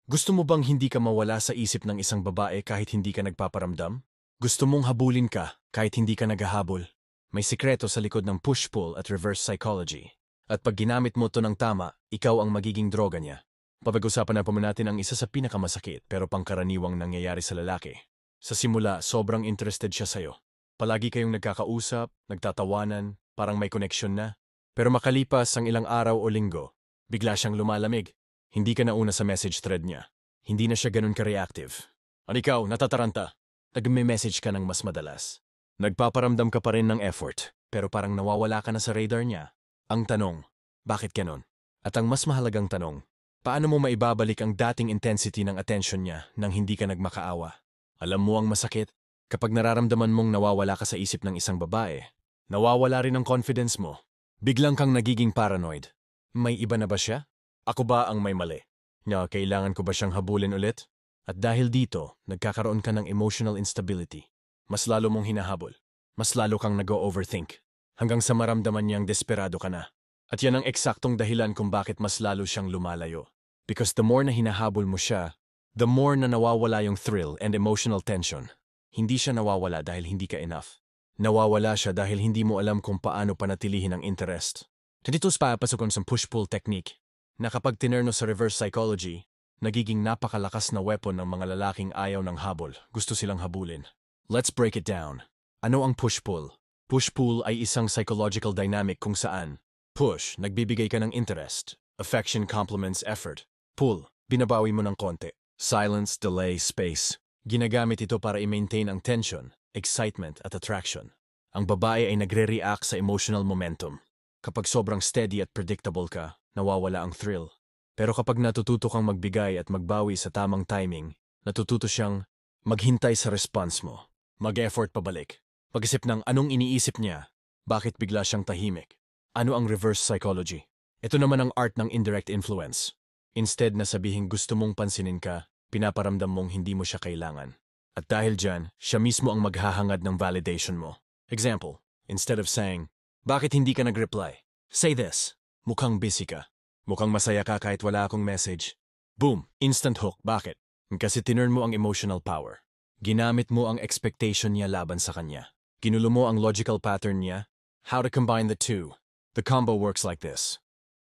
Gusto mo bang hindi ka mawala sa isip ng isang babae kahit hindi ka nagpaparamdam? Gusto mong habulin ka kahit hindi ka naghahabol? May sikreto sa likod ng push-pull at reverse psychology. At pag ginamit mo to ng tama, ikaw ang magiging droga niya. Papag-usapan na po natin ang isa sa pinakamasakit pero pangkaraniwang nangyayari sa lalaki. Sa simula, sobrang interested siya sa'yo. Palagi kayong nagkakausap, nagtatawanan, parang may connection na. Pero makalipas ang ilang araw o linggo, bigla siyang lumalamig. Hindi ka nauna sa message thread niya. Hindi na siya ganun ka-reactive. At ikaw, natataranta. Nagme-message ka ng mas madalas. Nagpaparamdam ka pa rin ng effort, pero parang nawawala ka na sa radar niya. Ang tanong, bakit ganun? At ang mas mahalagang tanong, paano mo maibabalik ang dating intensity ng attention niya nang hindi ka nagmakaawa? Alam mo ang masakit? Kapag nararamdaman mong nawawala ka sa isip ng isang babae, nawawala rin ang confidence mo. Biglang kang nagiging paranoid. May iba na ba siya? Ako ba ang may mali? Kailangan ko ba siyang habulin ulit? At dahil dito, nagkakaroon ka ng emotional instability. Mas lalo mong hinahabol. Mas lalo kang nag-overthink. Hanggang sa maramdaman niyang desperado ka na. At yan ang eksaktong dahilan kung bakit mas lalo siyang lumalayo. Because the more na hinahabol mo siya, the more na nawawala yung thrill and emotional tension. Hindi siya nawawala dahil hindi ka enough. Nawawala siya dahil hindi mo alam kung paano panatilihin ang interest. Dito sa papasokon sa push-pull technique, na kapag tinerno sa reverse psychology, nagiging napakalakas na weapon ng mga lalaking ayaw ng habol, gusto silang habulin. Let's break it down. Ano ang push-pull? Push-pull ay isang psychological dynamic kung saan push, nagbibigay ka ng interest. Affection complements effort. Pull, binabawi mo ng konti. Silence, delay, space. Ginagamit ito para i-maintain ang tension, excitement at attraction. Ang babae ay nagre-react sa emotional momentum. Kapag sobrang steady at predictable ka, nawawala ang thrill. Pero kapag natututo kang magbigay at magbawi sa tamang timing, natututo siyang maghintay sa response mo. Mag-effort pabalik. Pag-isip ng anong iniisip niya, bakit bigla siyang tahimik. Ano ang reverse psychology? Ito naman ang art ng indirect influence. Instead na sabihin gusto mong pansinin ka, pinaparamdam mong hindi mo siya kailangan. At dahil dyan, siya mismo ang maghahangad ng validation mo. Example, instead of saying, bakit hindi ka nag-reply? Say this, mukhang busy ka. Mukhang masaya ka kahit wala akong message. Boom! Instant hook. Bakit? Kasi tinurn mo ang emotional power. Ginamit mo ang expectation niya laban sa kanya. Ginulo mo ang logical pattern niya. How to combine the two. The combo works like this.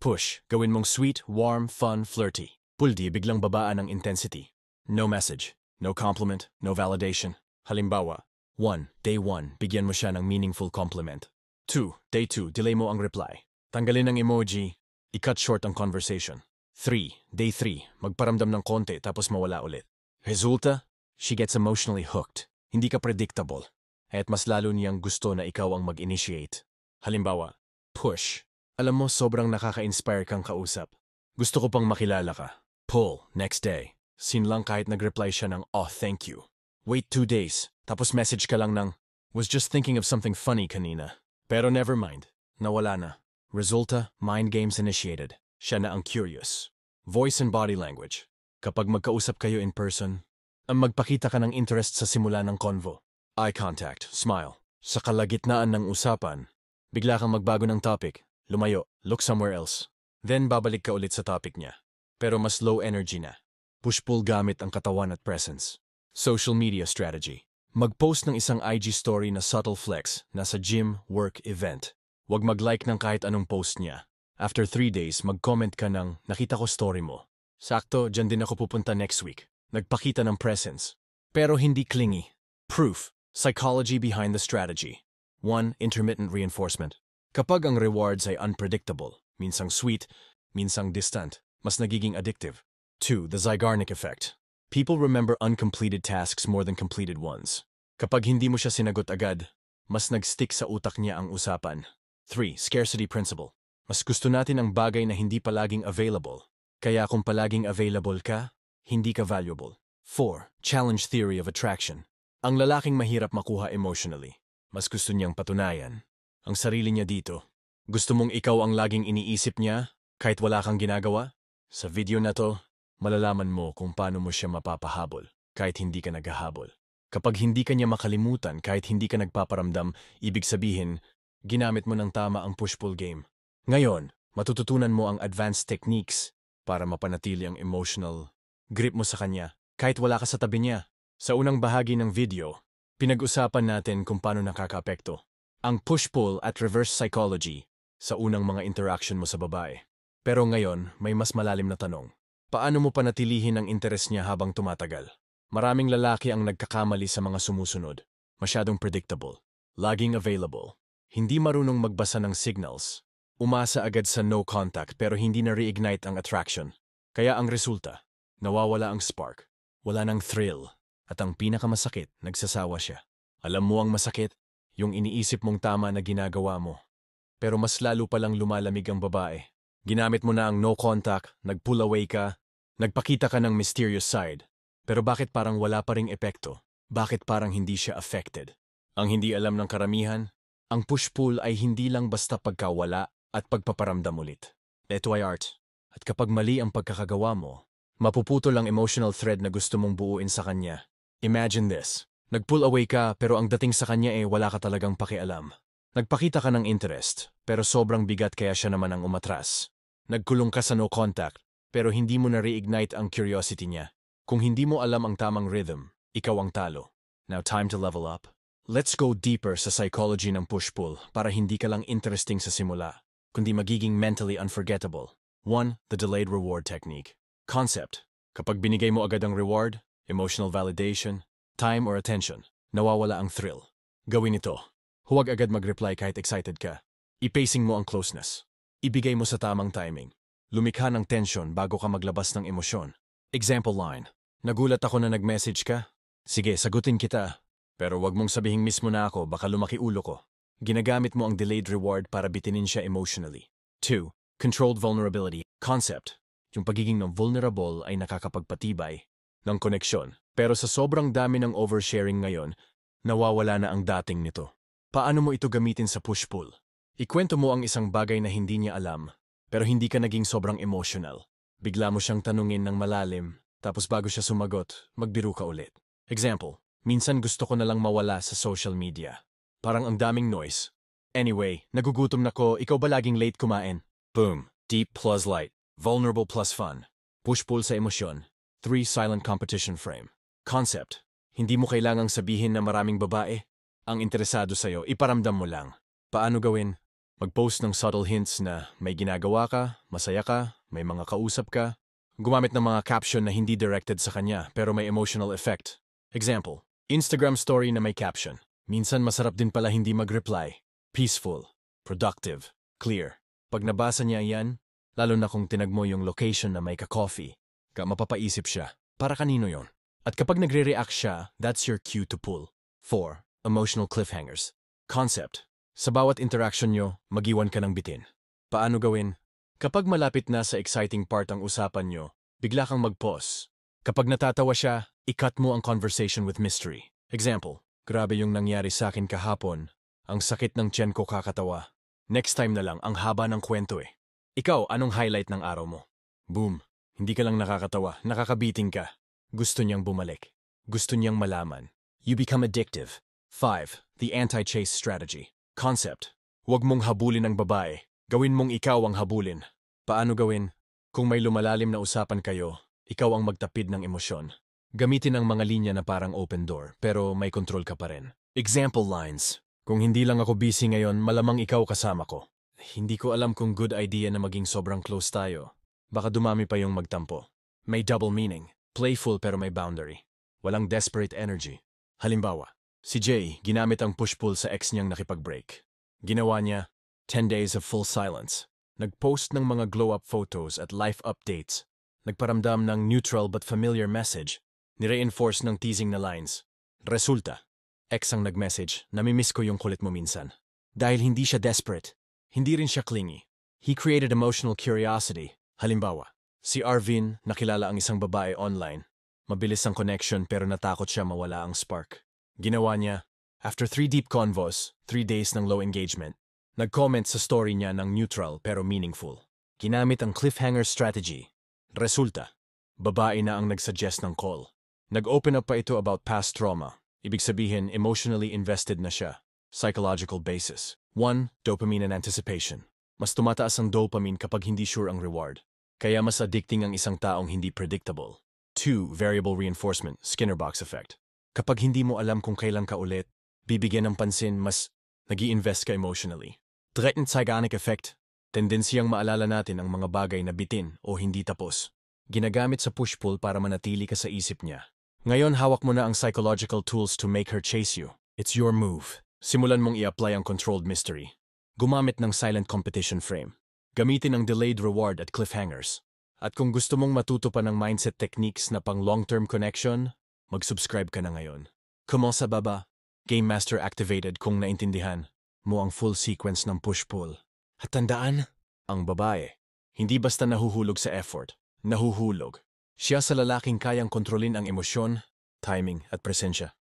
Push. Gawin mong sweet, warm, fun, flirty. Pull di biglang babaan ang intensity. No message. No compliment. No validation. Halimbawa, 1. Day 1. Bigyan mo siya ng meaningful compliment. 2. Day 2. Delay mo ang reply. Tanggalin ang emoji. I-cut short ang conversation. 3. Day 3. Magparamdam ng konti tapos mawala ulit. Resulta? She gets emotionally hooked. Hindi ka predictable. At mas lalo niyang gusto na ikaw ang mag-initiate. Halimbawa, push. Alam mo, sobrang nakaka-inspire kang kausap. Gusto ko pang makilala ka. Pull. Next day. Sin lang kahit nag-reply siya ng, oh, thank you. Wait 2 days. Tapos message ka lang ng, was just thinking of something funny kanina. Pero never mind. Nawala na. Resulta, mind games initiated. Siya na ang curious. Voice and body language. Kapag magkausap kayo in person, ang magpakita ka ng interest sa simula ng convo. Eye contact, smile. Sa kalagitnaan ng usapan, bigla kang magbago ng topic, lumayo, look somewhere else. Then babalik ka ulit sa topic niya. Pero mas low energy na. Push-pull gamit ang katawan at presence. Social media strategy. Mag-post ng isang IG story na subtle flex na sa gym, work, event. Huwag mag-like ng kahit anong post niya. After 3 days, mag-comment ka ng, nakita ko story mo. Sakto, dyan din ako pupunta next week. Nagpakita ng presence. Pero hindi clingy. Proof. Psychology behind the strategy. 1. Intermittent reinforcement. Kapag ang rewards ay unpredictable, minsang sweet, minsang distant, mas nagiging addictive. 2. The Zeigarnik effect. People remember uncompleted tasks more than completed ones. Kapag hindi mo siya sinagot agad, mas nag-stick sa utak niya ang usapan. 3. Scarcity principle. Mas gusto natin ang bagay na hindi palaging available. Kaya kung palaging available ka, hindi ka valuable. 4. Challenge theory of attraction. Ang lalaking mahirap makuha emotionally. Mas gusto niyang patunayan ang sarili niya dito. Gusto mong ikaw ang laging iniisip niya kahit wala kang ginagawa? Sa video na to, malalaman mo kung paano mo siya mapapahabol kahit hindi ka naghahabol. Kapag hindi ka niya makalimutan kahit hindi ka nagpaparamdam, ibig sabihin, ginamit mo ng tama ang push-pull game. Ngayon, matututunan mo ang advanced techniques para mapanatili ang emotional Grip mo sa kanya, kahit wala ka sa tabi niya. Sa unang bahagi ng video, pinag-usapan natin kung paano nakakaapekto ang push-pull at reverse psychology sa unang mga interaction mo sa babae. Pero ngayon, may mas malalim na tanong. Paano mo panatilihin ang interes niya habang tumatagal? Maraming lalaki ang nagkakamali sa mga sumusunod. Masyadong predictable. Laging available. Hindi marunong magbasa ng signals. Umasa agad sa no contact pero hindi na reignite ang attraction. Kaya ang resulta, nawawala ang spark. Wala nang thrill. At ang pinakamasakit, nagsasawa siya. Alam mo ang masakit? Yung iniisip mong tama na ginagawa mo. Pero mas lalo palang lumalamig ang babae. Ginamit mo na ang no contact, nag-pull away ka, nagpakita ka ng mysterious side. Pero bakit parang wala pa ring epekto? Bakit parang hindi siya affected? Ang hindi alam ng karamihan, ang push-pull ay hindi lang basta pagkawala at pagpaparamdam ulit. Ito ay art. At kapag mali ang pagkakagawa mo, mapuputol ang emotional thread na gusto mong buuin sa kanya. Imagine this. Nag-pull away ka pero ang dating sa kanya wala ka talagang pakialam. Nagpakita ka ng interest pero sobrang bigat kaya siya naman ang umatras. Nagkulong ka sa no contact pero hindi mo na reignite ang curiosity niya. Kung hindi mo alam ang tamang rhythm, ikaw ang talo. Now time to level up. Let's go deeper sa psychology ng push-pull para hindi ka lang interesting sa simula, kundi magiging mentally unforgettable. 1. The delayed reward technique. Concept. Kapag binigay mo agad ang reward, emotional validation, time or attention, nawawala ang thrill. Gawin ito. Huwag agad mag-reply kahit excited ka. I-pacing mo ang closeness. Ibigay mo sa tamang timing. Lumikha ng tension bago ka maglabas ng emosyon. Example line. Nagulat ako na nag-message ka. Sige, sagutin kita. Pero wag mong sabihing mismo na ako, baka lumaki ulo ko. Ginagamit mo ang delayed reward para bitinin siya emotionally. 2. Controlled vulnerability. Concept. Yung pagiging ng vulnerable ay nakakapagpatibay ng koneksyon. Pero sa sobrang dami ng oversharing ngayon, nawawala na ang dating nito. Paano mo ito gamitin sa push-pull? Ikwento mo ang isang bagay na hindi niya alam, pero hindi ka naging sobrang emotional. Bigla mo siyang tanungin ng malalim, tapos bago siya sumagot, magbiro ka ulit. Example, minsan gusto ko na lang mawala sa social media. Parang ang daming noise. Anyway, nagugutom na ko, ikaw ba laging late kumain? Boom. Deep plus light. Vulnerable plus fun. Push-pull sa emosyon. 3. Silent competition frame. Concept. Hindi mo kailangang sabihin na maraming babae ang interesado sa'yo, iparamdam mo lang. Paano gawin? Mag-post ng subtle hints na may ginagawa ka, masaya ka, may mga kausap ka. Gumamit ng mga caption na hindi directed sa kanya pero may emotional effect. Example, Instagram story na may caption. Minsan masarap din pala hindi mag-reply. Peaceful, productive, clear. Pag nabasa niya yan, lalo na kung tinag mo yung location na may ka-coffee, mapapaisip siya, para kanino yon? At kapag nagre-react siya, that's your cue to pull. 4. Emotional cliffhangers. Concept. Sa bawat interaction nyo, mag-iwan ka ng bitin. Paano gawin? Kapag malapit na sa exciting part ang usapan nyo, bigla kang mag-pause. Kapag natatawa siya, i-cut mo ang conversation with mystery. Example, grabe yung nangyari sa akin kahapon. Ang sakit ng tiyan ko kakatawa. Next time na lang, ang haba ng kwento eh. Ikaw, anong highlight ng araw mo? Boom. Hindi ka lang nakakatawa, nakakabiting ka. Gusto niyang bumalik. Gusto niyang malaman. You become addictive. 5. The anti-chase strategy. Concept. Huwag mong habulin ang babae. Gawin mong ikaw ang habulin. Paano gawin? Kung may lumalalim na usapan kayo, ikaw ang magtapid ng emosyon. Gamitin ang mga linya na parang open door, pero may control ka pa rin. Example lines. Kung hindi lang ako busy ngayon, malamang ikaw kasama ko. Hindi ko alam kung good idea na maging sobrang close tayo. Baka dumami pa yung magtampo. May double meaning. Playful pero may boundary. Walang desperate energy. Halimbawa, si Jay ginamit ang push-pull sa ex niyang nakipag-break. Ginawa niya 10 days of full silence. Nag-post ng mga glow-up photos at life updates. Nagparamdam ng neutral but familiar message. Nire-enforce ng teasing na lines. Resulta, ex ang nag-message, namimiss ko yung kulit mo minsan. Dahil hindi siya desperate, hindi rin siya clingy. He created emotional curiosity. Halimbawa, si Arvin nakilala ang isang babae online. Mabilis ang connection pero natakot siya mawala ang spark. Ginawa niya, after 3 deep convos, 3 days ng low engagement, nag-comment sa story niya ng neutral pero meaningful. Ginamit ang cliffhanger strategy. Resulta, babae na ang nag-suggest ng call. Nag-open up pa ito about past trauma. Ibig sabihin, emotionally invested na siya. Psychological basis. 1. Dopamine and anticipation. Mas tumataas ang dopamine kapag hindi sure ang reward. Kaya mas addicting ang isang taong hindi predictable. 2. Variable reinforcement, Skinner box effect. Kapag hindi mo alam kung kailan ka ulit, bibigyan ng pansin, mas nag-i-invest ka emotionally. 3. Zeigarnik effect, tendensiyang maalala natin ang mga bagay na bitin o hindi tapos. Ginagamit sa push-pull para manatili ka sa isip niya. Ngayon hawak mo na ang psychological tools to make her chase you. It's your move. Simulan mong i-apply ang controlled mystery. Gumamit ng silent competition frame. Gamitin ang delayed reward at cliffhangers. At kung gusto mong matuto pa ng mindset techniques na pang long-term connection, mag-subscribe ka na ngayon. Come on sa baba, Game Master activated kung naintindihan mo ang full sequence ng push-pull. At tandaan, ang babae, hindi basta nahuhulog sa effort, nahuhulog. Siya sa lalaking kayang kontrolin ang emosyon, timing at presensya.